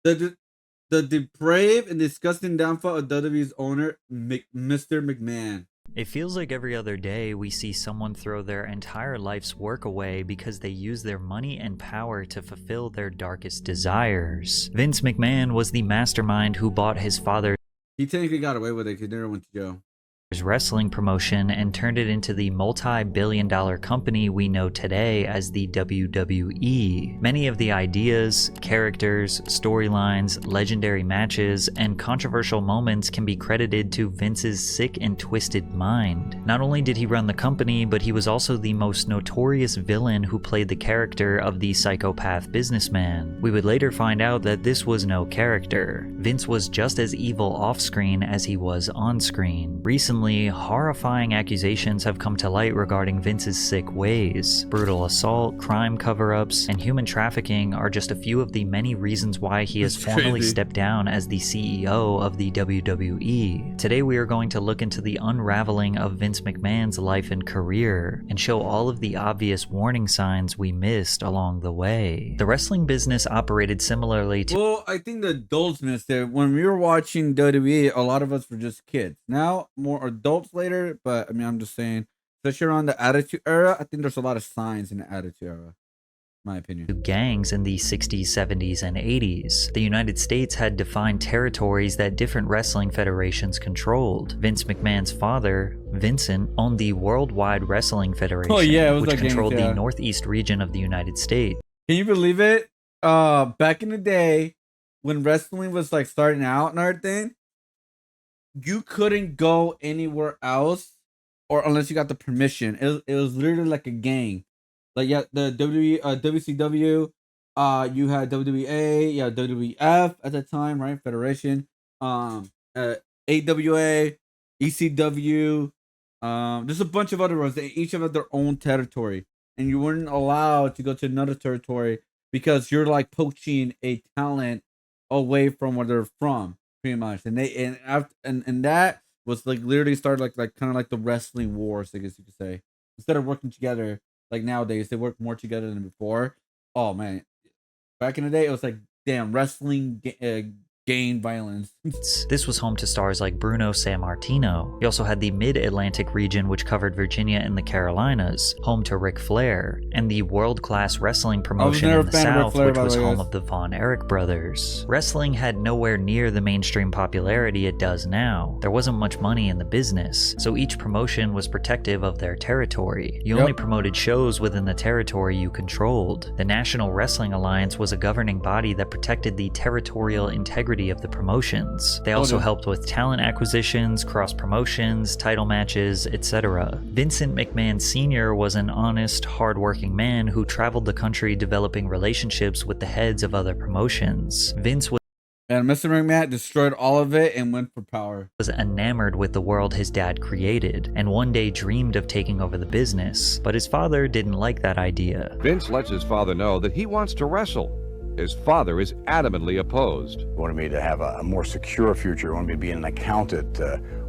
The the depraved and disgusting downfall of WWE's owner, Mr. McMahon. It feels like every other day we see someone throw their entire life's work away because they use their money and power to fulfill their darkest desires. Vince McMahon was the mastermind who bought his father's He technically got away with it because he never went to jail. wrestling promotion and turned it into the multi-billion-dollar company we know today as the WWE. Many of the ideas, characters, storylines, legendary matches, and controversial moments can be credited to Vince's sick and twisted mind. Not only did he run the company, but he was also the most notorious villain who played the character of the psychopath businessman. We would later find out that this was no character. Vince was just as evil off-screen as he was on-screen. Recently, horrifying accusations have come to light regarding Vince's sick ways. Brutal assault, crime cover-ups, and human trafficking are just a few of the many reasons why he has formally stepped down as the CEO of the WWE. Today we are going to look into the unraveling of Vince McMahon's life and career, and show all of the obvious warning signs we missed along the way. The wrestling business operated similarly to— Well, I think the adults missed it. When we were watching WWE, a lot of us were just kids. Now, more adults later, but I mean, I'm just saying, especially around the Attitude Era, I think there's a lot of signs in the Attitude Era, my opinion. gangs in the 60s, 70s, and 80s. The United States had defined territories that different wrestling federations controlled. Vince McMahon's father, Vincent, owned the Worldwide Wrestling Federation, which controlled the northeast region of the United States. Can you believe it? Back in the day, when wrestling was like starting out and everything, you couldn't go anywhere else, or unless you got the permission. It was literally like a gang. Like, yeah, the WCW, you had WWA, you had WWF at the time, right? Federation. AWA, ECW. There's a bunch of other ones. They each have their own territory, and you weren't allowed to go to another territory because you're like poaching a talent away from where they're from, pretty much. And that was like literally started like kind of like the wrestling wars, I guess you could say. Instead of working together like nowadays, they work more together than before. Oh man, back in the day, it was like damn wrestling gang violence. This was home to stars like Bruno Sammartino. You also had the Mid-Atlantic region, which covered Virginia and the Carolinas, home to Ric Flair, and the world-class wrestling promotion in the South, which was home of the Von Erich brothers. Wrestling had nowhere near the mainstream popularity it does now. There wasn't much money in the business, so each promotion was protective of their territory. You only promoted shows within the territory you controlled. The National Wrestling Alliance was a governing body that protected the territorial integrity of the promotions. They also helped with talent acquisitions, cross promotions, title matches, etc. Vincent McMahon Sr. was an honest, hard-working man who traveled the country developing relationships with the heads of other promotions. Vince was And Mr. McMahon destroyed all of it and went for power. Was enamored with the world his dad created, and one day dreamed of taking over the business, but his father didn't like that idea. Vince lets his father know that he wants to wrestle. His father is adamantly opposed. He wanted me to have a more secure future. He wanted me to be an accountant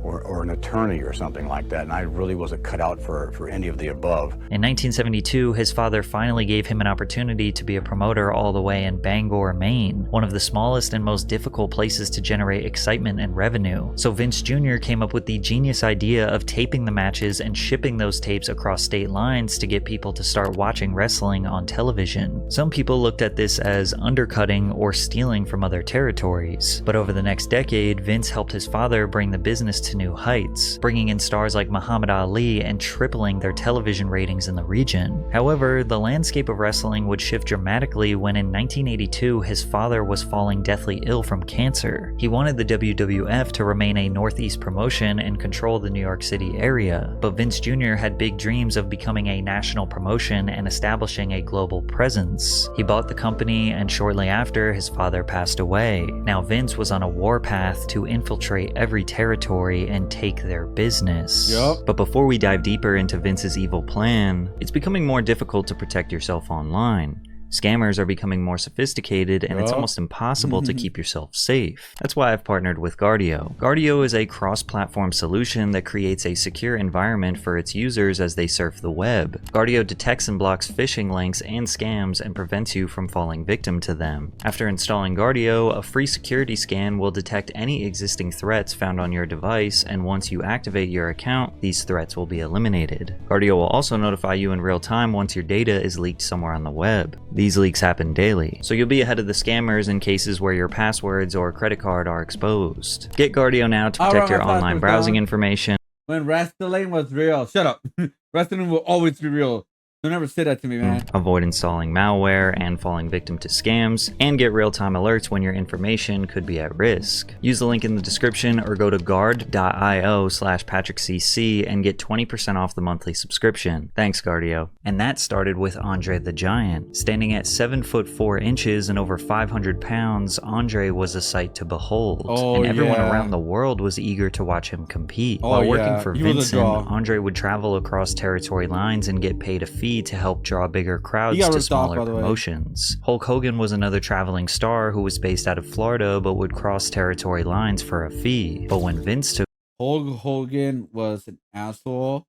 or an attorney or something like that, and I really wasn't cut out for any of the above. In 1972, his father finally gave him an opportunity to be a promoter all the way in Bangor, Maine, one of the smallest and most difficult places to generate excitement and revenue. So Vince Jr. came up with the genius idea of taping the matches and shipping those tapes across state lines to get people to start watching wrestling on television. Some people looked at this as undercutting or stealing from other territories, but over the next decade, Vince helped his father bring the business to new heights, bringing in stars like Muhammad Ali and tripling their television ratings in the region. However, the landscape of wrestling would shift dramatically when in 1982 his father was falling deathly ill from cancer. He wanted the WWF to remain a Northeast promotion and control the New York City area, but Vince Jr. had big dreams of becoming a national promotion and establishing a global presence. He bought the company, and shortly after, his father passed away. Now Vince was on a warpath to infiltrate every territory and take their business. But before we dive deeper into Vince's evil plan, it's becoming more difficult to protect yourself online. Scammers are becoming more sophisticated, and it's Yup. almost impossible to keep yourself safe. That's why I've partnered with Guardio. Guardio is a cross-platform solution that creates a secure environment for its users as they surf the web. Guardio detects and blocks phishing links and scams and prevents you from falling victim to them. After installing Guardio, a free security scan will detect any existing threats found on your device, and once you activate your account, these threats will be eliminated. Guardio will also notify you in real time once your data is leaked somewhere on the web. These leaks happen daily, so you'll be ahead of the scammers in cases where your passwords or credit card are exposed. Get Guardio now to protect your online browsing information. When wrestling was real. Shut up. Wrestling will always be real. Don't ever say that to me, man. Avoid installing malware and falling victim to scams, and get real-time alerts when your information could be at risk. Use the link in the description or go to guard.io/patrickcc and get 20% off the monthly subscription. Thanks, Guardio. And that started with Andre the Giant. Standing at 7 foot 4 inches and over 500 pounds, Andre was a sight to behold, and everyone around the world was eager to watch him compete. While working for Vincent, Andre would travel across territory lines and get paid a fee to help draw bigger crowds to smaller promotions. Hulk Hogan was another traveling star who was based out of Florida but would cross territory lines for a fee. But when Vince took Hulk Hogan was an asshole,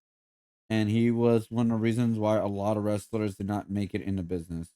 and he was one of the reasons why a lot of wrestlers did not make it in the business.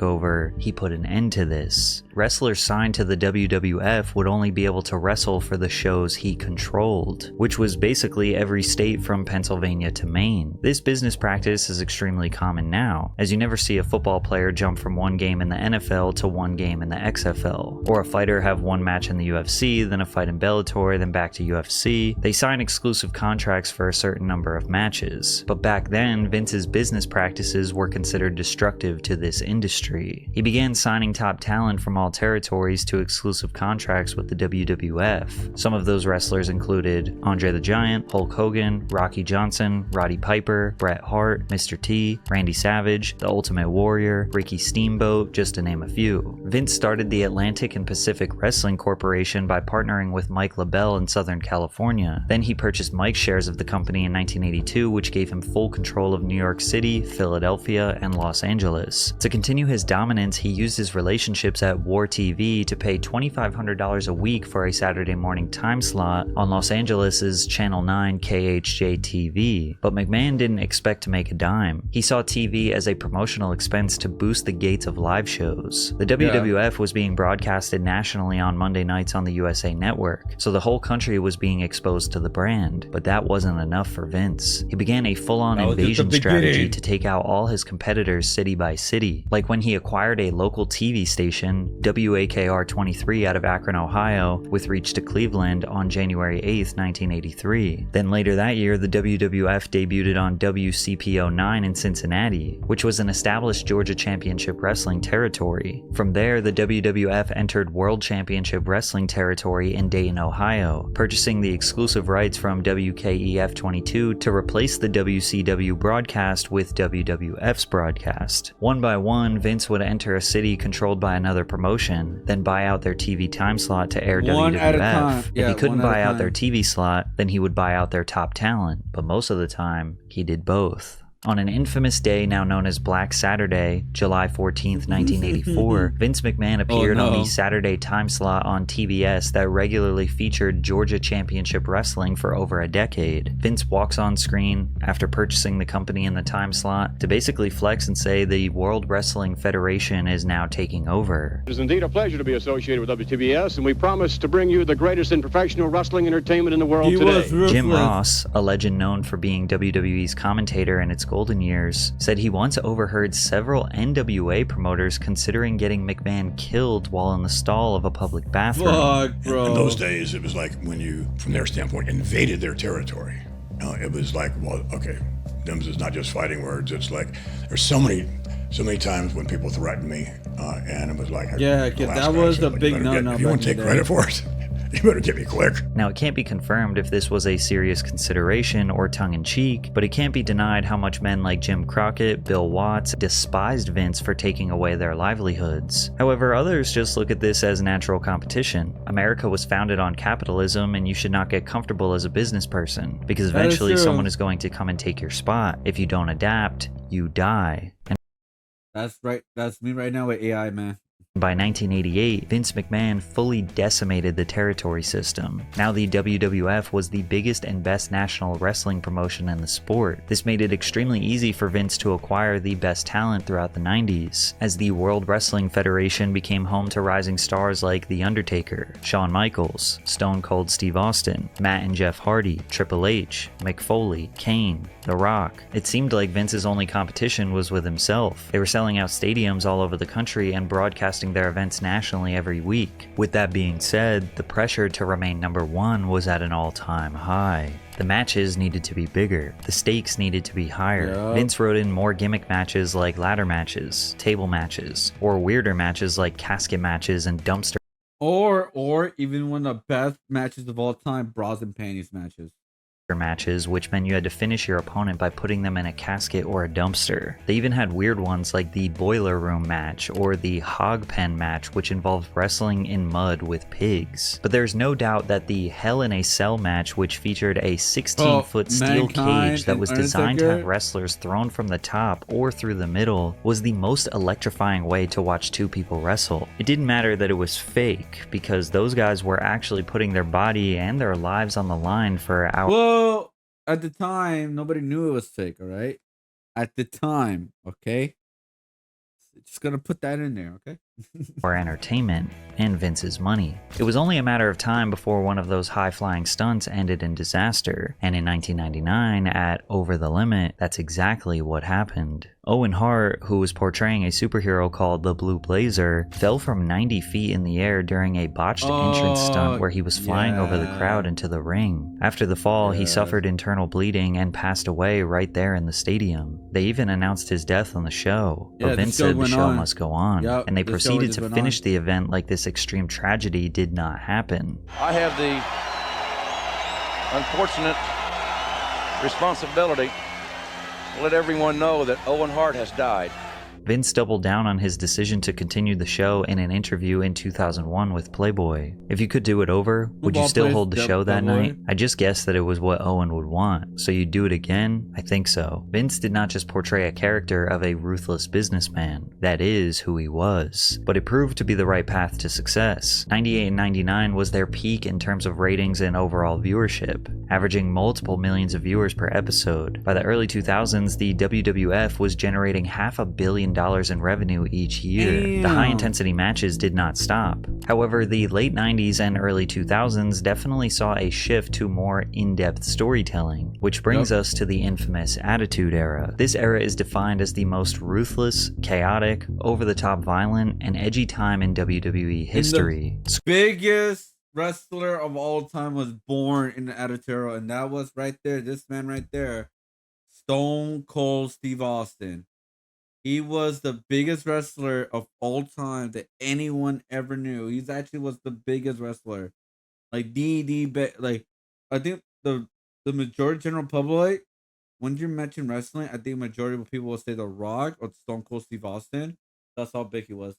over, he put an end to this. Wrestlers signed to the WWF would only be able to wrestle for the shows he controlled, which was basically every state from Pennsylvania to Maine. This business practice is extremely common now, as you never see a football player jump from one game in the NFL to one game in the XFL, or a fighter have one match in the UFC, then a fight in Bellator, then back to UFC. They sign exclusive contracts for a certain number of matches. But back then, Vince's business practices were considered destructive to this industry. He began signing top talent from all territories to exclusive contracts with the WWF. Some of those wrestlers included Andre the Giant, Hulk Hogan, Rocky Johnson, Roddy Piper, Bret Hart, Mr. T, Randy Savage, The Ultimate Warrior, Ricky Steamboat, just to name a few. Vince started the Atlantic and Pacific Wrestling Corporation by partnering with Mike LaBelle in Southern California. Then he purchased Mike's shares of the company in 1982, which gave him full control of New York City, Philadelphia, and Los Angeles. To continue his dominance, he used his relationships at War TV to pay $2,500 a week for a Saturday morning time slot on Los Angeles' Channel 9 KHJ TV. But McMahon didn't expect to make a dime. He saw TV as a promotional expense to boost the gates of live shows. The WWF was being broadcasted nationally on Monday nights on the USA Network, so the whole country was being exposed to the brand. But that wasn't enough for Vince. He began a full-on invasion strategy to take out all his competitors city by city, like when he acquired a local TV station, WAKR 23 out of Akron, Ohio, with reach to Cleveland on January 8th, 1983. Then later that year, the WWF debuted on WCPO 9 in Cincinnati, which was an established Georgia Championship Wrestling territory. From there, the WWF entered World Championship Wrestling territory in Dayton, Ohio, purchasing the exclusive rights from WKEF 22 to replace the WCW broadcast with WWF's broadcast. One by one, Vince would enter a city controlled by another promotion, then buy out their TV time slot to air WWF. If he couldn't buy out their TV slot, then he would buy out their top talent, but most of the time, he did both. On an infamous day now known as Black Saturday, July 14th, 1984, Vince McMahon appeared on the Saturday time slot on TBS that regularly featured Georgia Championship Wrestling for over a decade. Vince walks on screen after purchasing the company in the time slot to basically flex and say the World Wrestling Federation is now taking over. It is indeed a pleasure to be associated with WTBS, and we promise to bring you the greatest in professional wrestling entertainment in the world today. Jim Ross, a legend known for being WWE's commentator in its golden years, said he once overheard several NWA promoters considering getting McMahon killed while in the stall of a public bathroom. In those days, it was like when you, from their standpoint, invaded their territory. It was like, well, okay, this is not just fighting words. It's like there's so many times when people threatened me, and it was like, that was a big no-no. If you want to take credit for it, you better get me quick. Now, it can't be confirmed if this was a serious consideration or tongue-in-cheek, but it can't be denied how much men like Jim Crockett, Bill Watts, despised Vince for taking away their livelihoods. However, others just look at this as natural competition. America was founded on capitalism, and you should not get comfortable as a business person, because eventually someone is going to come and take your spot. If you don't adapt, you die. That's right. That's me right now with AI, man. By 1988, Vince McMahon fully decimated the territory system. Now the WWF was the biggest and best national wrestling promotion in the sport. This made it extremely easy for Vince to acquire the best talent throughout the 90s, as the World Wrestling Federation became home to rising stars like The Undertaker, Shawn Michaels, Stone Cold Steve Austin, Matt and Jeff Hardy, Triple H, Mick Foley, Kane, The Rock. It seemed like Vince's only competition was with himself. They were selling out stadiums all over the country and broadcasting their events nationally every week. With that being said, the pressure to remain number one was at an all-time high. The matches needed to be bigger. The stakes needed to be higher. Yep. Vince wrote in more gimmick matches like ladder matches, table matches, or weirder matches like casket matches and dumpster Or even one of the best matches of all time, bras and panties matches. matches, which meant you had to finish your opponent by putting them in a casket or a dumpster. They even had weird ones like the boiler room match or the hog pen match, which involved wrestling in mud with pigs. But there's no doubt that the Hell in a Cell match, which featured a 16-foot steel cage that was designed to have wrestlers thrown from the top or through the middle, was the most electrifying way to watch two people wrestle. It didn't matter that it was fake, because those guys were actually putting their body and their lives on the line for hours. Well, at the time, nobody knew it was fake, all right? At the time, okay? Just gonna put that in there, okay? For entertainment and Vince's money. It was only a matter of time before one of those high-flying stunts ended in disaster, and in 1999 at Over the Limit, that's exactly what happened. Owen Hart, who was portraying a superhero called the Blue Blazer, fell from 90 feet in the air during a botched entrance stunt where he was flying over the crowd into the ring. After the fall, he suffered internal bleeding and passed away right there in the stadium. They even announced his death on the show, but Vince said the show must go on, and they proceeded to finish the event like this extreme tragedy did not happen. I have the unfortunate responsibility to let everyone know that Owen Hart has died. Vince doubled down on his decision to continue the show in an interview in 2001 with Playboy. If you could do it over, would you still hold the show that night? I just guessed that it was what Owen would want, so you'd do it again? I think so. Vince did not just portray a character of a ruthless businessman. That is who he was. But it proved to be the right path to success. 98 and 99 was their peak in terms of ratings and overall viewership, averaging multiple millions of viewers per episode. By the early 2000s, the WWF was generating $500 million in revenue each year. Damn. The high-intensity matches did not stop. However, the late 90s and early 2000s definitely saw a shift to more in-depth storytelling, which brings us to the infamous Attitude Era. This era is defined as the most ruthless, chaotic, over-the-top violent, and edgy time in WWE history. The biggest wrestler of all time was born in the Attitude Era, and that was right there, this man right there, Stone Cold Steve Austin. He was the biggest wrestler of all time that anyone ever knew. He's actually was the biggest wrestler. Like like I think the majority general public, when you mention wrestling, I think majority of people will say The Rock or Stone Cold Steve Austin. That's how big he was.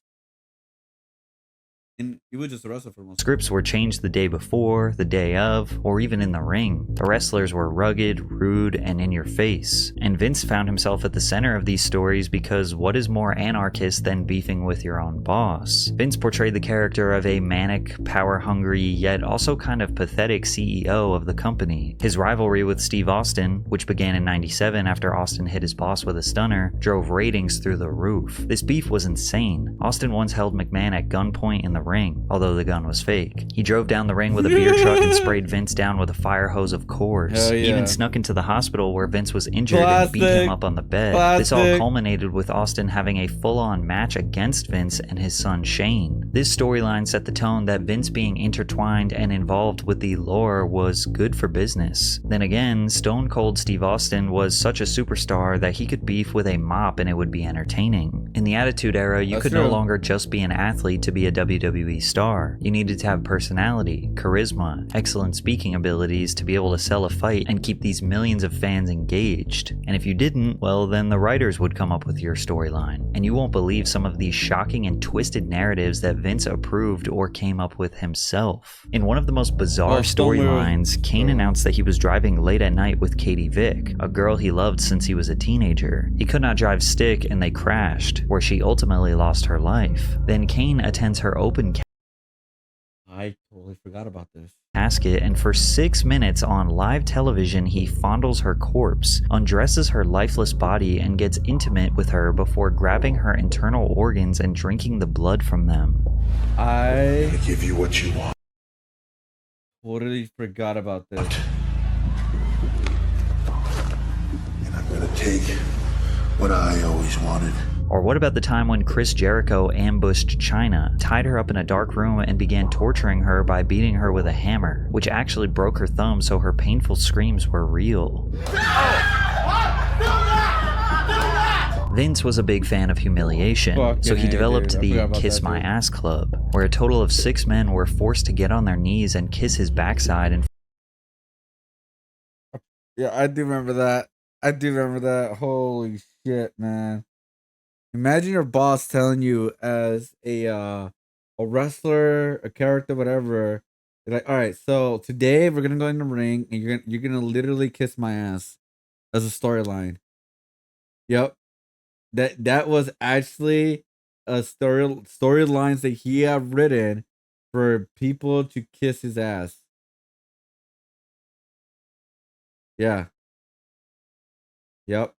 And he was just a wrestler for most. Scripts were changed the day before, the day of, or even in the ring. The wrestlers were rugged, rude, and in your face. And Vince found himself at the center of these stories because what is more anarchist than beefing with your own boss? Vince portrayed the character of a manic, power-hungry, yet also kind of pathetic CEO of the company. His rivalry with Steve Austin, which began in '97 after Austin hit his boss with a stunner, drove ratings through the roof. This beef was insane. Austin once held McMahon at gunpoint in the ring, although the gun was fake. He drove down the ring with a beer truck and sprayed Vince down with a fire hose of Coors. He even snuck into the hospital where Vince was injured and beat him up on the bed. This all culminated with Austin having a full-on match against Vince and his son Shane. This storyline set the tone that Vince being intertwined and involved with the lore was good for business. Then again, Stone Cold Steve Austin was such a superstar that he could beef with a mop and it would be entertaining. In the Attitude Era, you could no longer just be an athlete to be a WWE WWE star. You needed to have personality, charisma, excellent speaking abilities to be able to sell a fight and keep these millions of fans engaged. And if you didn't, well, then the writers would come up with your storyline. And you won't believe some of these shocking and twisted narratives that Vince approved or came up with himself. In one of the most bizarre storylines, Kane announced that he was driving late at night with Katie Vick, a girl he loved since he was a teenager. He could not drive stick and they crashed, where she ultimately lost her life. Then Kane attends her open I totally forgot about this. casket, and for 6 minutes on live television he fondles her corpse, undresses her lifeless body, and gets intimate with her before grabbing her internal organs and drinking the blood from them. I give you what you want. totally forgot about this. And I'm gonna take what I always wanted. Or what about the time when Chris Jericho ambushed Chyna, tied her up in a dark room, and began torturing her by beating her with a hammer, which actually broke her thumb, so her painful screams were real. Vince was a big fan of humiliation, so he developed the Kiss My Ass Club, where a total of 6 men were forced to get on their knees and kiss his backside in Yeah, I do remember that. I do remember that. Holy shit, man. Imagine your boss telling you as a wrestler, a character, whatever. You're like, all right, so today we're gonna go in the ring and you're gonna literally kiss my ass as a storyline. Yep. That was actually a storylines that he had written for people to kiss his ass. Yeah. Yep.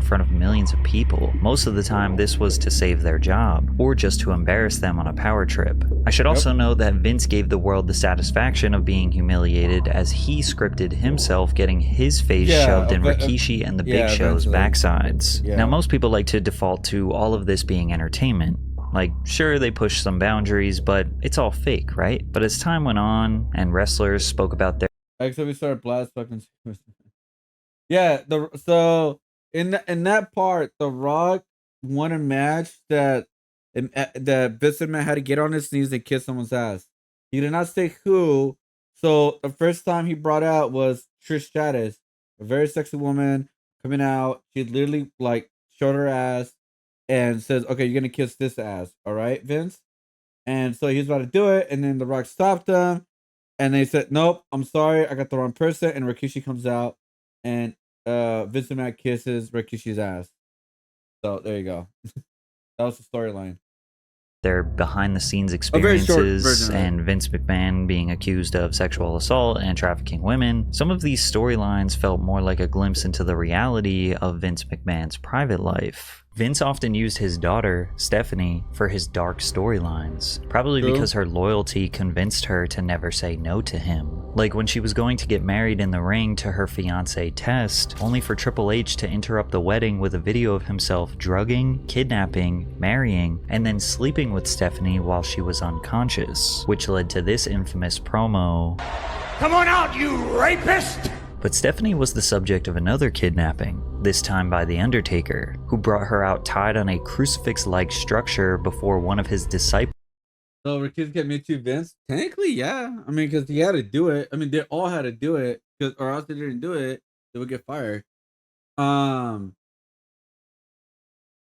front of millions of people. Most of the time this was to save their job, or just to embarrass them on a power trip. I should also note that Vince gave the world the satisfaction of being humiliated, as he scripted himself getting his face shoved in Rikishi and the Big Show's backsides. Now most people like to default to all of this being entertainment. Like, sure, they push some boundaries, but it's all fake, right? But as time went on and wrestlers spoke about their Actually, we started blast fucking. Yeah, so in that part, The Rock won a match that Vince McMahon had to get on his knees and kiss someone's ass. He did not say who. So the first time he brought out was Trish Stratus, a very sexy woman coming out. She literally like showed her ass and says, "Okay, you're gonna kiss this ass, all right, Vince?" And so he was about to do it, and then The Rock stopped him. And they said, "Nope, I'm sorry, I got the wrong person." And Rikishi comes out, and Vince McMahon kisses Rikishi's ass. So there you go. That was the storyline. their behind-the-scenes experiences and Vince McMahon being accused of sexual assault and trafficking women. Some of these storylines felt more like a glimpse into the reality of Vince McMahon's private life. Vince often used his daughter, Stephanie, for his dark storylines, probably because her loyalty convinced her to never say no to him. Like when she was going to get married in the ring to her fiancé Test, only for Triple H to interrupt the wedding with a video of himself drugging, kidnapping, marrying, and then sleeping with Stephanie while she was unconscious, which led to this infamous promo. "Come on out, you rapist!" But Stephanie was the subject of another kidnapping, this time by The Undertaker, who brought her out tied on a crucifix-like structure before one of his disciples. So were kids get me too, Vince? Technically, yeah. I mean, because he had to do it. I mean, they all had to do it, or else they didn't do it, they would get fired. Yeah.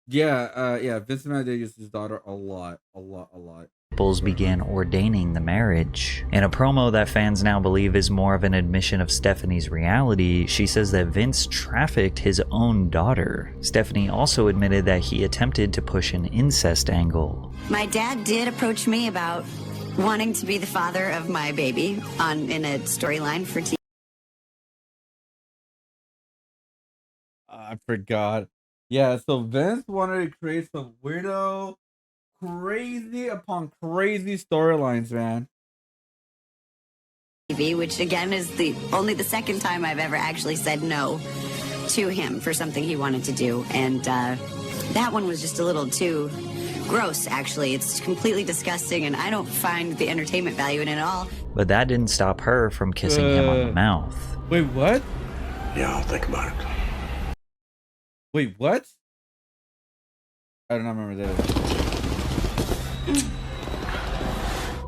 Vince McMahon did use his daughter a lot. Began ordaining the marriage. In a promo that fans now believe is more of an admission of Stephanie's reality, she says that Vince trafficked his own daughter. Stephanie also admitted that he attempted to push an incest angle. My dad did approach me about wanting to be the father of my baby in a storyline for TV. I forgot. Yeah, so Vince wanted to create some weirdo, crazy upon crazy storylines, man. TV, which again is only the second time I've ever actually said no to him for something he wanted to do, and that one was just a little too gross. Actually, it's completely disgusting, and I don't find the entertainment value in it at all. But that didn't stop her from kissing him on the mouth. Wait, what? Yeah, I'll think about it. Wait, what? I do not remember that.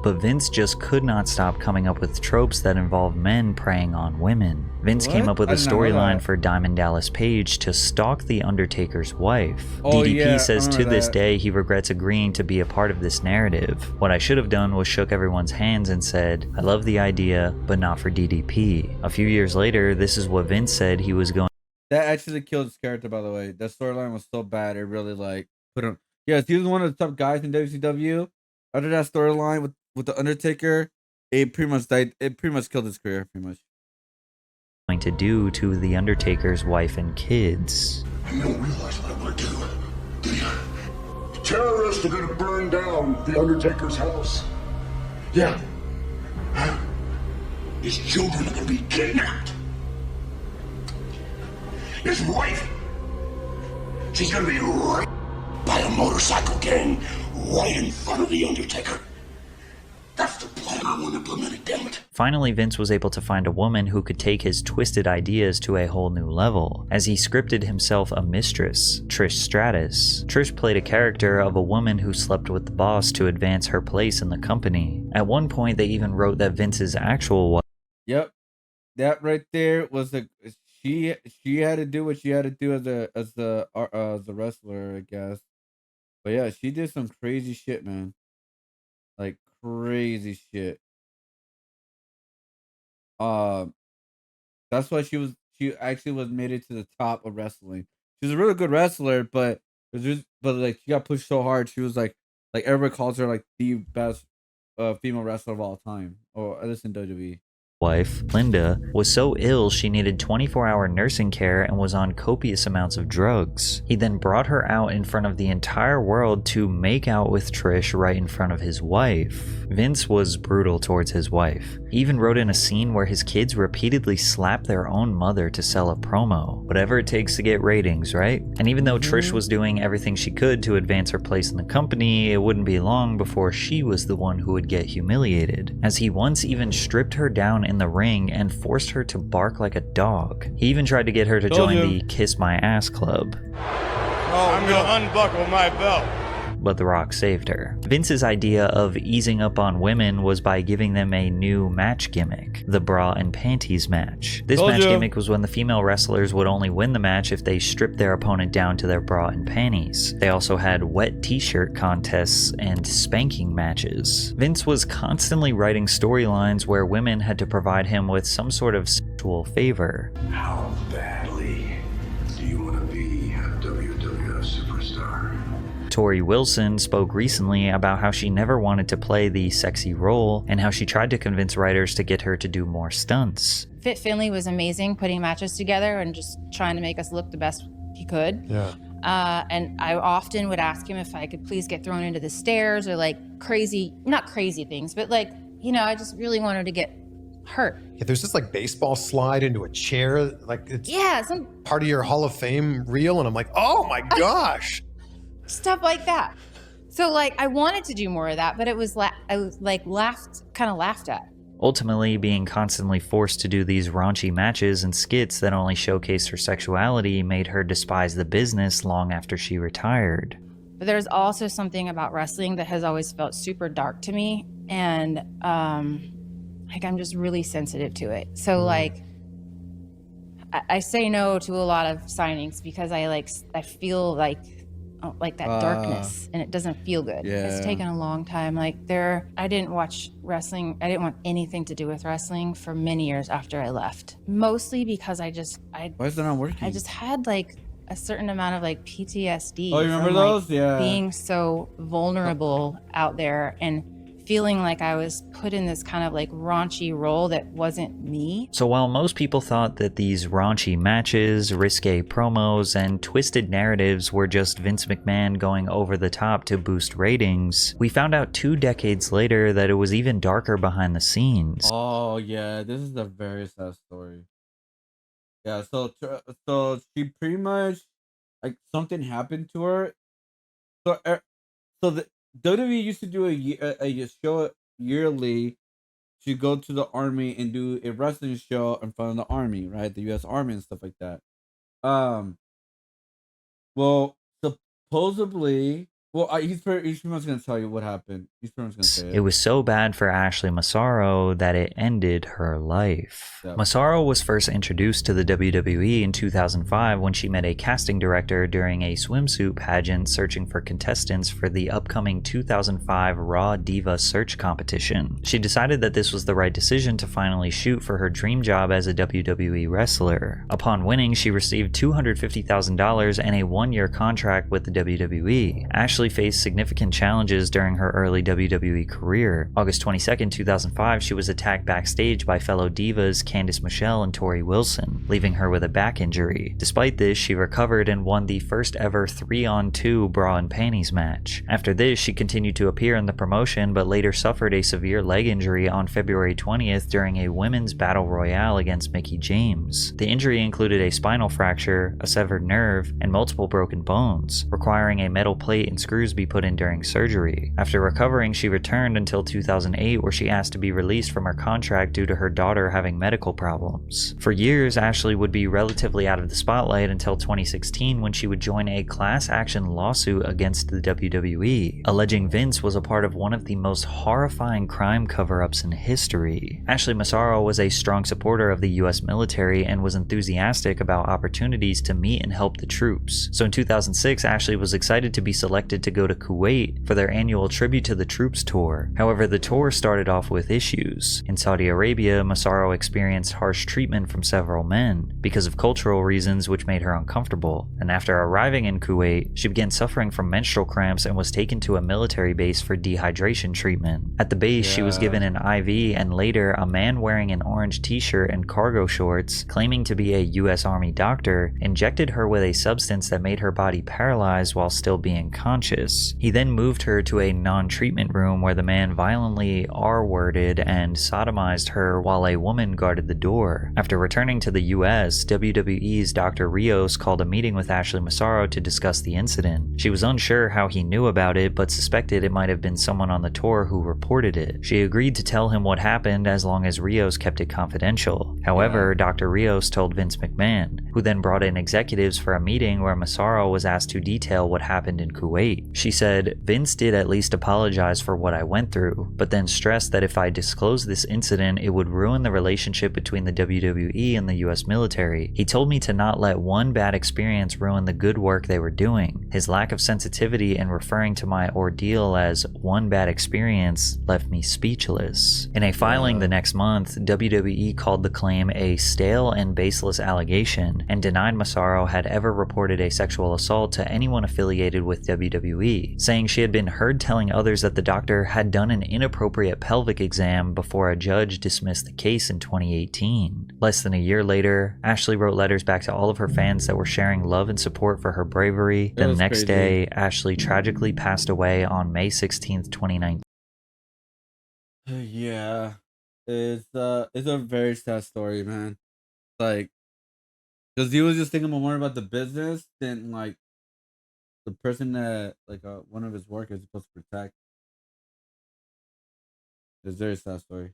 But Vince just could not stop coming up with tropes that involve men preying on women. Vince came What? up with I a did not know storyline that. for Diamond Dallas Page to stalk The Undertaker's wife. Oh, DDP yeah, I says to remember this that. day he regrets agreeing to be a part of this narrative. What I should have done was shook everyone's hands and said, I love the idea, but not for DDP. A few years later, this is what Vince said he was going That actually killed his character, by the way. That storyline was so bad, it really like put him. Yes, he was one of the top guys in WCW. After that storyline with the Undertaker, it pretty much died. It pretty much killed his career, pretty much. to do to The Undertaker's wife and kids. You don't realize what I'm gonna do, do you? The terrorists are gonna burn down the Undertaker's house. Yeah. Huh? His children are gonna be kidnapped. His wife, she's gonna be right by a motorcycle gang right in front of the Undertaker. That's the plan I want implemented, damn it. Finally, Vince was able to find a woman who could take his twisted ideas to a whole new level, as he scripted himself a mistress, Trish Stratus. Trish played a character of a woman who slept with the boss to advance her place in the company. At one point, they even wrote that Vince's actual wife. Yep, that right there was she had to do what she had to do as the wrestler, I guess. But yeah, she did some crazy shit, man. Like crazy shit. That's why she actually was made it to the top of wrestling. She was a really good wrestler, but like she got pushed so hard. She was like everybody calls her like the best female wrestler of all time, or at least in WWE. Wife, Linda, was so ill she needed 24-hour nursing care and was on copious amounts of drugs. He then brought her out in front of the entire world to make out with Trish right in front of his wife. Vince was brutal towards his wife. He even wrote in a scene where his kids repeatedly slapped their own mother to sell a promo. Whatever it takes to get ratings, right? And even though Trish was doing everything she could to advance her place in the company, it wouldn't be long before she was the one who would get humiliated, as he once even stripped her down in the ring and forced her to bark like a dog. He even tried to get her to join the Kiss My Ass Club. Oh, I'm gonna unbuckle my belt. But The Rock saved her. Vince's idea of easing up on women was by giving them a new match gimmick, the bra and panties match. This match gimmick was when the female wrestlers would only win the match if they stripped their opponent down to their bra and panties. They also had wet t-shirt contests and spanking matches. Vince was constantly writing storylines where women had to provide him with some sort of sexual favor. How badly do you want to be a WWF superstar? Tori Wilson spoke recently about how she never wanted to play the sexy role and how she tried to convince writers to get her to do more stunts. Fit Finley was amazing putting matches together and just trying to make us look the best he could. Yeah. And I often would ask him if I could please get thrown into the stairs or like crazy, not crazy things, but like, you know, I just really wanted to get hurt. Yeah, there's this like baseball slide into a chair, like it's some part of your Hall of Fame reel, and I'm like, oh my gosh. Stuff like that. So like I wanted to do more of that, but it was I was like laughed at. Ultimately, being constantly forced to do these raunchy matches and skits that only showcased her sexuality made her despise the business long after she retired. But there's also something about wrestling that has always felt super dark to me, and like I'm just really sensitive to it. So like I say no to a lot of signings because I feel like that darkness, and it doesn't feel good. Yeah. It's taken a long time. I didn't watch wrestling. I didn't want anything to do with wrestling for many years after I left. Mostly because why is it not working? I just had like a certain amount of like PTSD. Oh, you remember from, those? Like, yeah. being so vulnerable out there and feeling like I was put in this kind of like raunchy role that wasn't me. So while most people thought that these raunchy matches, risque promos, and twisted narratives were just Vince McMahon going over the top to boost ratings, we found out 2 decades later that it was even darker behind the scenes. Oh yeah, this is a very sad story. Yeah, so she pretty much like something happened to her. So the WWE used to do a show yearly to go to the army and do a wrestling show in front of the army, right? The U.S. Army and stuff like that. Well, supposedly Well, he's pretty much gonna tell you what happened. He's pretty much gonna say It was so bad for Ashley Massaro that it ended her life. Yep. Massaro was first introduced to the WWE in 2005 when she met a casting director during a swimsuit pageant searching for contestants for the upcoming 2005 Raw Diva Search competition. She decided that this was the right decision to finally shoot for her dream job as a WWE wrestler. Upon winning, she received $250,000 and a one-year contract with the WWE. Ashley faced significant challenges during her early WWE career. August 22, 2005, she was attacked backstage by fellow divas Candice Michelle and Tori Wilson, leaving her with a back injury. Despite this, she recovered and won the first ever 3-on-2 bra and panties match. After this, she continued to appear in the promotion, but later suffered a severe leg injury on February 20th during a women's battle royale against Mickie James. The injury included a spinal fracture, a severed nerve, and multiple broken bones, requiring a metal plate and screws be put in during surgery. After recovering, she returned until 2008, where she asked to be released from her contract due to her daughter having medical problems. For years, Ashley would be relatively out of the spotlight until 2016, when she would join a class action lawsuit against the WWE, alleging Vince was a part of one of the most horrifying crime cover-ups in history. Ashley Massaro was a strong supporter of the US military and was enthusiastic about opportunities to meet and help the troops. So in 2006, Ashley was excited to be selected to go to Kuwait for their annual Tribute to the Troops tour. However, the tour started off with issues. In Saudi Arabia, Massaro experienced harsh treatment from several men because of cultural reasons which made her uncomfortable. And after arriving in Kuwait, she began suffering from menstrual cramps and was taken to a military base for dehydration treatment. At the base, she was given an IV, and later a man wearing an orange t-shirt and cargo shorts, claiming to be a US Army doctor, injected her with a substance that made her body paralyzed while still being conscious. He then moved her to a non-treatment room where the man violently R-worded and sodomized her while a woman guarded the door. After returning to the US, WWE's Dr. Rios called a meeting with Ashley Massaro to discuss the incident. She was unsure how he knew about it, but suspected it might have been someone on the tour who reported it. She agreed to tell him what happened as long as Rios kept it confidential. However, Dr. Rios told Vince McMahon, who then brought in executives for a meeting where Massaro was asked to detail what happened in Kuwait. She said, "Vince did at least apologize for what I went through, but then stressed that if I disclosed this incident, it would ruin the relationship between the WWE and the US military. He told me to not let one bad experience ruin the good work they were doing. His lack of sensitivity in referring to my ordeal as one bad experience left me speechless." In a filing the next month, WWE called the claim a stale and baseless allegation and denied Massaro had ever reported a sexual assault to anyone affiliated with WWE, saying she had been heard telling others that the doctor had done an inappropriate pelvic exam before a judge dismissed the case in 2018. Less than a year later, Ashley wrote letters back to all of her fans that were sharing love and support for her bravery. The next day, Ashley tragically passed away on May 16th, 2019. Yeah, it's a very sad story, man. Like, because he was just thinking more about the business than like the person that one of his workers is supposed to protect. It's a very sad story.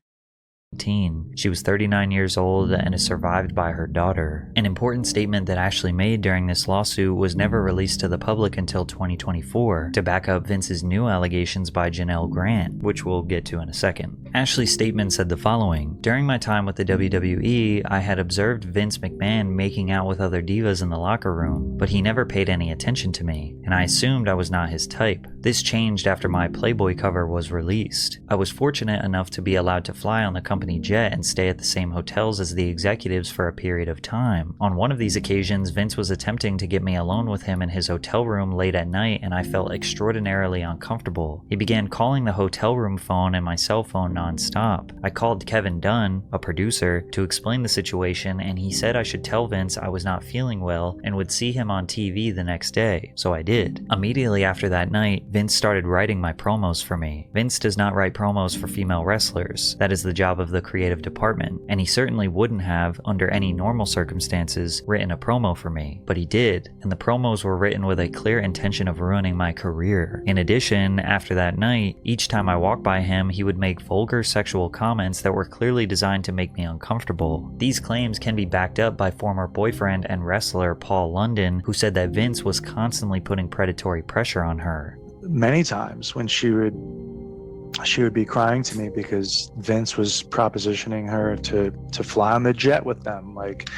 She was 39 years old and is survived by her daughter. An important statement that Ashley made during this lawsuit was never released to the public until 2024 to back up Vince's new allegations by Janelle Grant, which we'll get to in a second. Ashley's statement said the following: "During my time with the WWE, I had observed Vince McMahon making out with other divas in the locker room, but he never paid any attention to me, and I assumed I was not his type. This changed after my Playboy cover was released. I was fortunate enough to be allowed to fly on the company jet and stay at the same hotels as the executives for a period of time. On one of these occasions, Vince was attempting to get me alone with him in his hotel room late at night, and I felt extraordinarily uncomfortable. He began calling the hotel room phone and my cell phone non-stop. I called Kevin Dunn, a producer, to explain the situation, and he said I should tell Vince I was not feeling well and would see him on TV the next day, so I did. Immediately after that night, Vince started writing my promos for me. Vince does not write promos for female wrestlers. That is the job of the creative department, and he certainly wouldn't have, under any normal circumstances, written a promo for me, but he did, and the promos were written with a clear intention of ruining my career. In addition, after that night, each time I walked by him, he would make vulgar sexual comments that were clearly designed to make me uncomfortable. These claims can be backed up by former boyfriend and wrestler Paul London, who said that Vince was constantly putting predatory pressure on her. many times when she would be crying to me because Vince was propositioning her to fly on the jet with them. Like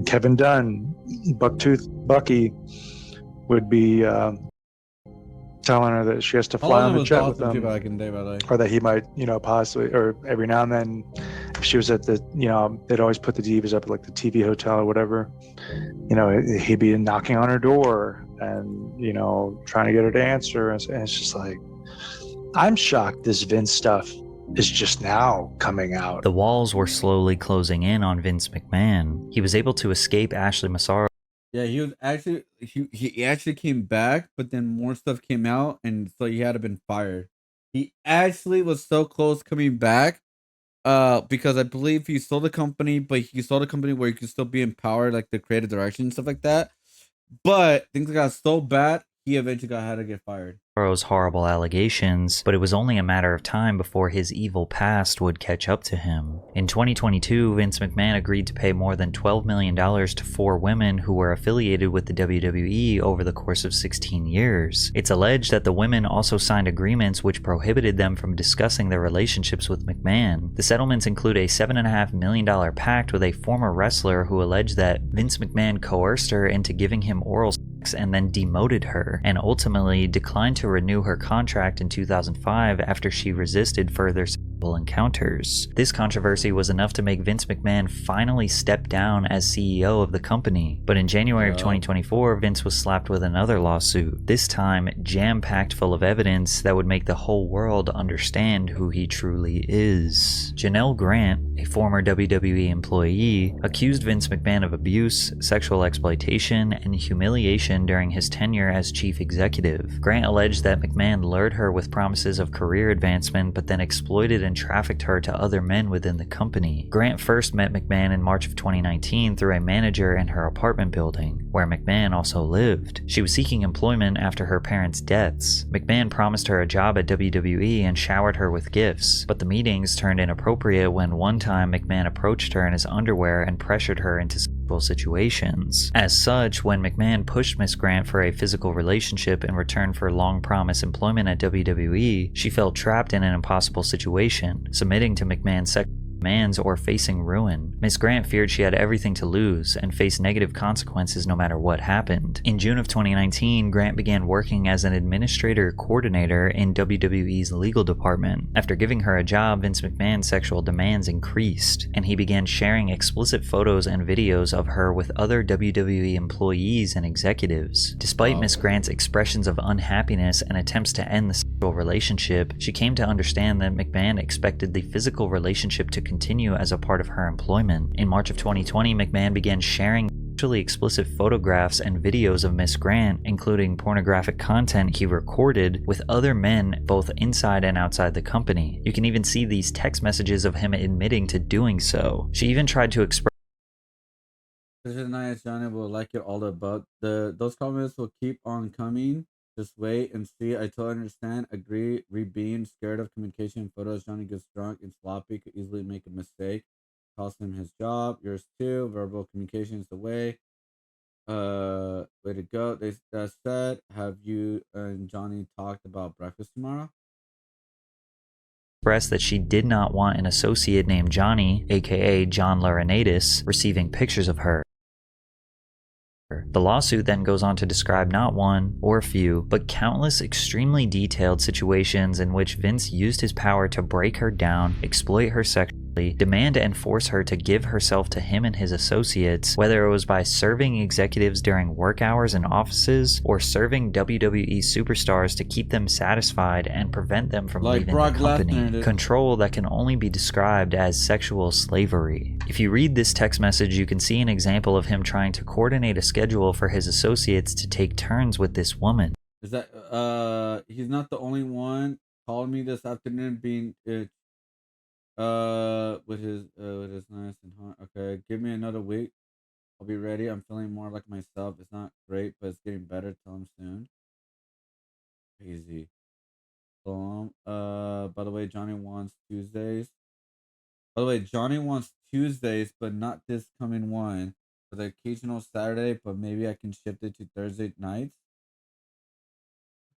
Kevin Dunn, Bucktooth Bucky would be telling her that she has to fly on the jet with them, back in the day, by the way. or that he might, possibly, or every now and then, if she was at the, they'd always put the divas up at like the TV hotel or whatever. He'd be knocking on her door and trying to get her to answer, and it's just like, I'm shocked this Vince stuff is just now coming out. The walls were slowly closing in on Vince McMahon. He was able to escape Ashley Massaro. Yeah, he was actually he actually came back, but then more stuff came out, and so he had to been fired. He actually was so close coming back, because I believe he sold the company, but he sold a company where he could still be empowered, like the creative direction and stuff like that. But things got so bad, he eventually had to get fired. Masaro's horrible allegations, but it was only a matter of time before his evil past would catch up to him. In 2022, Vince McMahon agreed to pay more than $12 million to 4 women who were affiliated with the WWE over the course of 16 years. It's alleged that the women also signed agreements which prohibited them from discussing their relationships with McMahon. The settlements include a $7.5 million pact with a former wrestler who alleged that Vince McMahon coerced her into giving him oral sex and then demoted her, and ultimately declined to renew her contract in 2005 after she resisted further sexual encounters. This controversy was enough to make Vince McMahon finally step down as CEO of the company, but in January of 2024, Vince was slapped with another lawsuit, this time jam-packed full of evidence that would make the whole world understand who he truly is. Janelle Grant, a former WWE employee, accused Vince McMahon of abuse, sexual exploitation, and humiliation during his tenure as chief executive. Grant alleged that McMahon lured her with promises of career advancement, but then exploited and trafficked her to other men within the company. Grant first met McMahon in March of 2019 through a manager in her apartment building, where McMahon also lived. She was seeking employment after her parents' deaths. McMahon promised her a job at WWE and showered her with gifts, but the meetings turned inappropriate when one time McMahon approached her in his underwear and pressured her into sexual situations. As such, when McMahon pushed Miss Grant for a physical relationship in return for long-promised employment at WWE, she felt trapped in an impossible situation, submitting to McMahon's sexual demands or facing ruin. Miss Grant feared she had everything to lose and faced negative consequences no matter what happened. In June of 2019, Grant began working as an administrator coordinator in WWE's legal department. After giving her a job, Vince McMahon's sexual demands increased, and he began sharing explicit photos and videos of her with other WWE employees and executives. Despite Miss Grant's expressions of unhappiness and attempts to end the sexual relationship, she came to understand that McMahon expected the physical relationship to continue as a part of her employment. In March of 2020, McMahon began sharing sexually explicit photographs and videos of Miss Grant, including pornographic content he recorded with other men both inside and outside the company. You can even see these text messages of him admitting to doing so. She even tried to express This is nice, Johnny. Will like it all about those comments will keep on coming. Just wait and see. I totally understand. Agree. Being scared of communication photos. Johnny gets drunk and sloppy. Could easily make a mistake. Cost him his job. Yours too. Verbal communication is the way. Way to go. That said, have you and Johnny talked about breakfast tomorrow? that she did not want an associate named Johnny, aka John Laurinaitis, receiving pictures of her. The lawsuit then goes on to describe not one or a few, but countless extremely detailed situations in which Vince used his power to break her down, exploit her sexually, demand and force her to give herself to him and his associates, whether it was by serving executives during work hours in offices or serving WWE superstars to keep them satisfied and prevent them from leaving the company. Control that can only be described as sexual slavery. If you read this text message, you can see an example of him trying to coordinate a schedule for his associates to take turns with this woman. Is that he's not the only one. Called me this afternoon being with his nice and hard. Okay, give me another week. I'll be ready. I'm feeling more like myself. It's not great, but it's getting better. Tell him soon. Crazy. By the way, Johnny wants Tuesdays. By the way, Johnny wants Tuesdays, but not this coming one. For the occasional Saturday, but maybe I can shift it to Thursday nights.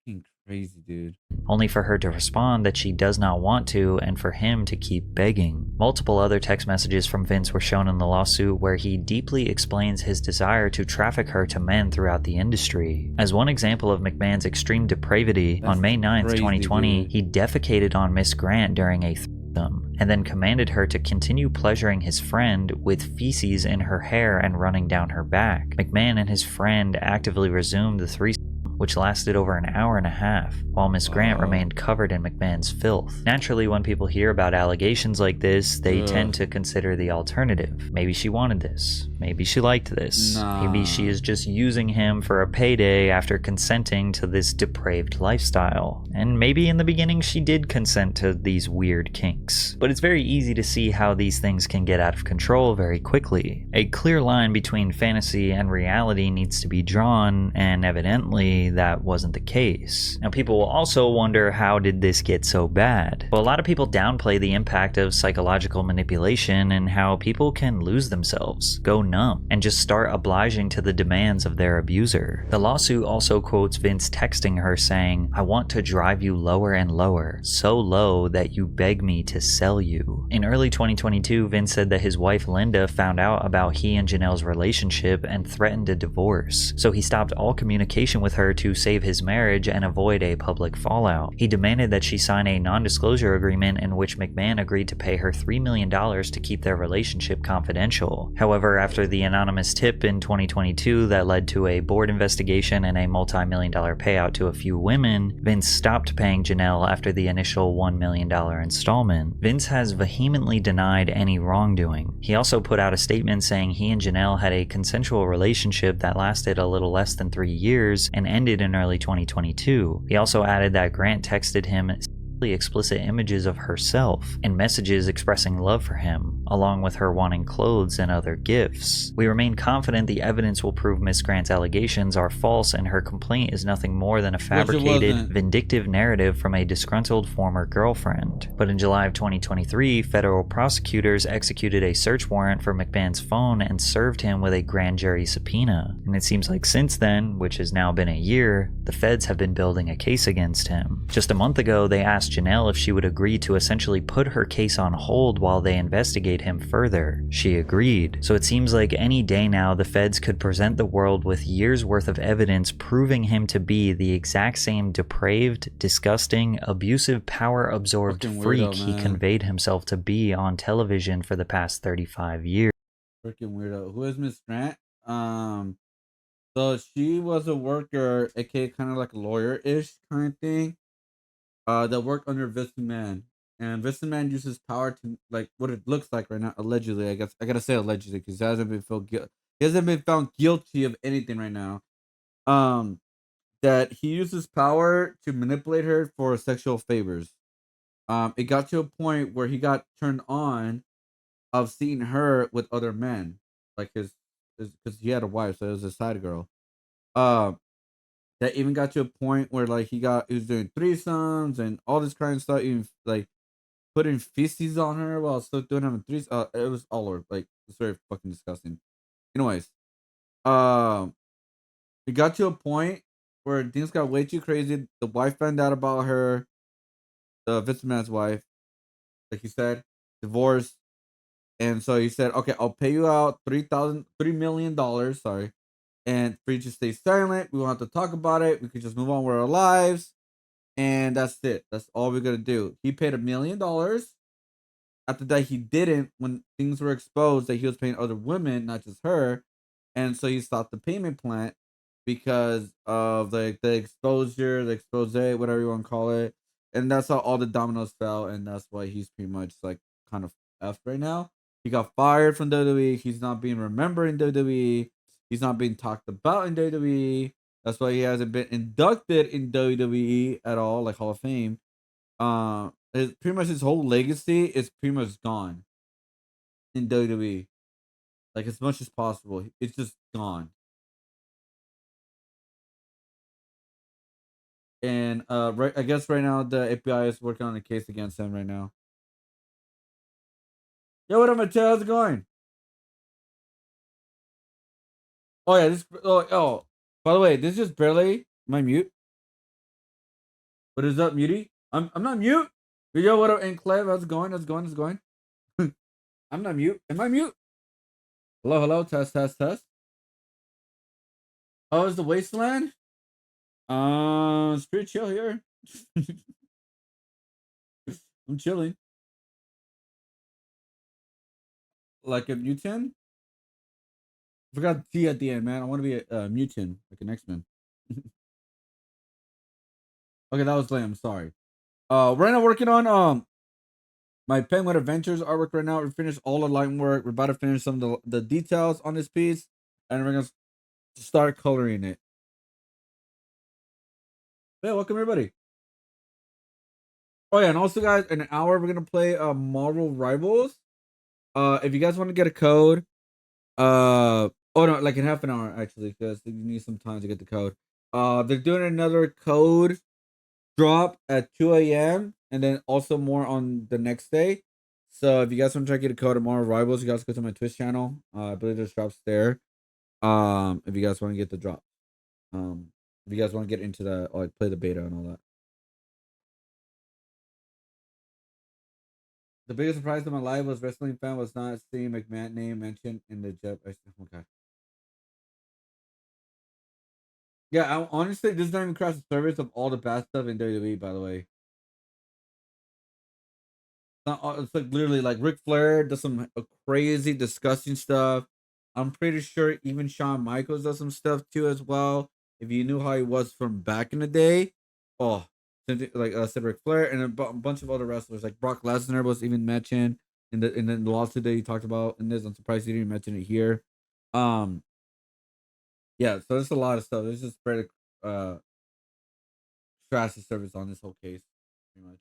Fucking Crazy, dude. only for her to respond that she does not want to and for him to keep begging. Multiple other text messages from Vince were shown in the lawsuit where he deeply explains his desire to traffic her to men throughout the industry. As one example of McMahon's extreme depravity, on May 9th, 2020, he defecated on Miss Grant during a threesome, and then commanded her to continue pleasuring his friend with feces in her hair and running down her back. McMahon and his friend actively resumed the threesome, which lasted over an hour and a half, while Miss Grant remained covered in McMahon's filth. Naturally, when people hear about allegations like this, they tend to consider the alternative. Maybe she wanted this. Maybe she liked this. Maybe she is just using him for a payday after consenting to this depraved lifestyle. And maybe in the beginning she did consent to these weird kinks. But it's very easy to see how these things can get out of control very quickly. A clear line between fantasy and reality needs to be drawn, and evidently that wasn't the case. Now, people will also wonder, how did this get so bad? Well, a lot of people downplay the impact of psychological manipulation and how people can lose themselves, go numb, and just start obliging to the demands of their abuser. The lawsuit also quotes Vince texting her saying, "I want to drive you lower and lower, so low that you beg me to sell you." In early 2022, Vince said that his wife Linda found out about he and Janelle's relationship and threatened a divorce, so he stopped all communication with her to save his marriage and avoid a public fallout. He demanded that she sign a non-disclosure agreement in which McMahon agreed to pay her $3 million to keep their relationship confidential. However, after the anonymous tip in 2022 that led to a board investigation and a multi-million-dollar payout to a few women, Vince stopped paying Janelle after the initial $1 million installment. Vince has vehemently denied any wrongdoing. He also put out a statement saying he and Janelle had a consensual relationship that lasted a little less than 3 years and ended in early 2022. He also added that Grant texted him explicit images of herself and messages expressing love for him, along with her wanting clothes and other gifts. We remain confident the evidence will prove Miss Grant's allegations are false and her complaint is nothing more than a fabricated, vindictive narrative from a disgruntled former girlfriend. But in July of 2023, federal prosecutors executed a search warrant for McMahon's phone and served him with a grand jury subpoena. And it seems like since then, which has now been a year, the feds have been building a case against him. Just a month ago, they asked Janelle if she would agree to essentially put her case on hold while they investigate him further. She agreed. So it seems like any day now the feds could present the world with years worth of evidence proving him to be the exact same depraved, disgusting, abusive, power-absorbed freak he conveyed himself to be on television for the past 35 years. Freaking weirdo. Who is Miss Grant? So she was a worker, aka kind of like a lawyer-ish kind of thing. That worked under Vince McMahon, and Vince McMahon uses power to, like, what it looks like right now. Allegedly, I guess I gotta say allegedly because he hasn't been found guilty of anything right now. That he uses power to manipulate her for sexual favors. It got to a point where he got turned on of seeing her with other men, like his because he had a wife, so it was a side girl. That even got to a point where like he was doing threesomes and all this kind of stuff, even like putting feces on her while still doing having threes. It was all over. Like, it's very fucking disgusting. Anyways, it got to a point where things got way too crazy. The wife found out about her, the Vince McMahon's wife, like he said, divorced, and so he said, "Okay, I'll pay you out $3 million. Sorry." And for you to stay silent, we won't have to talk about it. We could just move on with our lives. And that's it. That's all we're going to do. He paid $1 million. After that, he didn't when things were exposed that he was paying other women, not just her. And so he stopped the payment plan because of the exposure, the expose, whatever you want to call it. And that's how all the dominoes fell. And that's why he's pretty much like kind of F right now. He got fired from WWE. He's not being remembered in WWE. He's not being talked about in WWE. That's why he hasn't been inducted in WWE at all, like Hall of Fame. Pretty much his whole legacy is pretty much gone in WWE. Like, as much as possible, it's just gone. And right, I guess right now the FBI is working on a case against him right now. Yo, what up, Mateo? How's it going? Oh yeah, by the way, this is just barely my mute. What is up, Muty? I'm not mute. Yo, what up, Enclave? How's it going? How's it going? How's it going? I'm not mute. Am I mute? Hello, hello. Test, test, test. Oh, is the wasteland? It's pretty chill here. I'm chilling. Like a mutant? I forgot T at the end, man. I want to be a mutant, like an X-Men. Okay, that was lame. I'm sorry. Right now working on my Penguin Adventures artwork right now. We finished all the line work. We're about to finish some of the details on this piece, and we're gonna start coloring it. Yeah, welcome everybody. Oh yeah, and also guys, in an hour we're gonna play Marvel Rivals. If you guys want to get a code, oh no, like in half an hour actually, because you need some time to get the code. They're doing another code drop at 2 a.m. and then also more on the next day. So if you guys want to try to get a code of Marvel Rivals, you guys go to my Twitch channel. I believe there's drops there. If you guys want to get the drop. If you guys want to get into the like play the beta and all that. The biggest surprise of my life was wrestling fan was not seeing McMahon name mentioned in the Jeff. Oh god. Yeah, honestly, this is not even cross the service of all the bad stuff in WWE. By the way, it's like literally like Ric Flair does some crazy, disgusting stuff. I'm pretty sure even Shawn Michaels does some stuff too as well. If you knew how he was from back in the day, oh, like I said, Ric Flair and a bunch of other wrestlers like Brock Lesnar was even mentioned in the lawsuit that he talked about. And this, I'm surprised he didn't mention it here. Yeah, so there's a lot of stuff. There's just spread trash service on this whole case, pretty much.